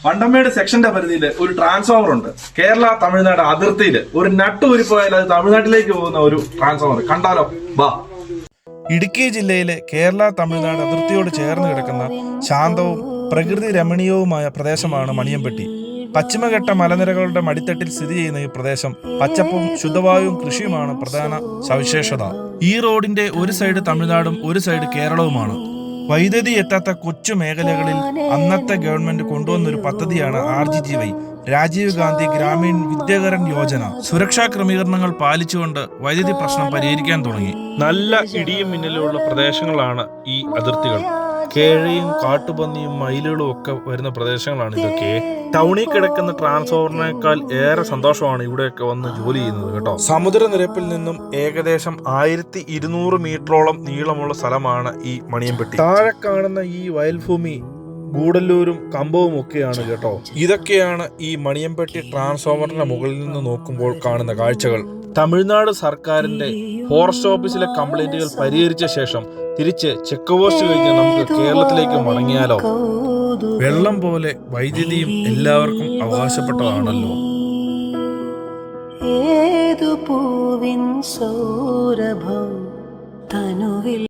വണ്ടമേട് സെക്ഷന്റെ പരിധിയിൽ ഒരു ട്രാൻസ്ഫോമർ ഉണ്ട്. കേരള തമിഴ്നാട് അതിർത്തിയിൽ ഒരു നട്ട് ഊരിപ്പോയാൽ അത് തമിഴ്നാട്ടിലേക്ക് പോകുന്ന ഒരു ട്രാൻസ്ഫോമർ. കണ്ടാലോ? ബാ. ഇടുക്കി ജില്ലയിലെ കേരള തമിഴ്നാട് അതിർത്തിയോട് ചേർന്ന് കിടക്കുന്ന ശാന്തവും പ്രകൃതി രമണീയവുമായ പ്രദേശമാണ് മണിയംപെട്ടി. പശ്ചിമഘട്ട മലനിരകളുടെ മടിത്തട്ടിൽ സ്ഥിതി ചെയ്യുന്ന ഈ പ്രദേശം പച്ചപ്പും ശുദ്ധവായുവും കൃഷിയുമാണ് പ്രധാന സവിശേഷത. ഈ റോഡിന്റെ ഒരു സൈഡ് തമിഴ്നാടും ഒരു സൈഡ് കേരളവുമാണ്. വൈദ്യുതി എത്താത്ത കൊച്ചു മേഖലകളിൽ അന്നത്തെ ഗവൺമെന്റ് കൊണ്ടുവന്നൊരു പദ്ധതിയാണ് RGGY, രാജീവ് ഗാന്ധി ഗ്രാമീൺ വിദ്യാകരൺ യോജന. സുരക്ഷാ ക്രമീകരണങ്ങൾ പാലിച്ചുകൊണ്ട് വൈദ്യുതി പ്രശ്നം പരിഹരിക്കാൻ തുടങ്ങി. നല്ല ഇടിയും മിന്നലുമുള്ള പ്രദേശങ്ങളാണ് ഈ അതിർത്തികൾ. കേഴയും കാട്ടുപന്നിയും മയിലുകളും ഒക്കെ വരുന്ന പ്രദേശങ്ങളാണ് ഇതൊക്കെ. ടൗണിൽ കിടക്കുന്ന ട്രാൻസ്ഫോമറിനേക്കാൾ ഏറെ സന്തോഷമാണ് ഇവിടെയൊക്കെ വന്ന് ജോലി ചെയ്യുന്നത് കേട്ടോ. സമുദ്രനിരപ്പിൽ നിന്നും ഏകദേശം 1200 മീറ്ററോളം നീളമുള്ള സ്ഥലമാണ് ഈ മണിയംപെട്ടി. താഴെ കാണുന്ന ഈ വയൽഭൂമി ഗൂഡല്ലൂരും കമ്പവും ഒക്കെയാണ് കേട്ടോ. ഇതൊക്കെയാണ് ഈ മണിയംപെട്ടി ട്രാൻസ്ഫോമറിന്റെ മുകളിൽ നിന്ന് നോക്കുമ്പോൾ കാണുന്ന കാഴ്ചകൾ. തമിഴ്നാട് സർക്കാരിന്റെ ഫോറസ്റ്റ് ഓഫീസിലെ കംപ്ലൈന്റുകൾ പരിഹരിച്ച ശേഷം തിരിച്ച് ചെക്ക് പോസ്റ്റ് കഴിഞ്ഞ് നമുക്ക് കേരളത്തിലേക്ക് മടങ്ങിയാലോ? വെള്ളം പോലെ വൈദ്യുതിയും എല്ലാവർക്കും അവകാശപ്പെട്ടതാണല്ലോ. ഏതു പൂവിൻ സൗരഭം തനുവിൽ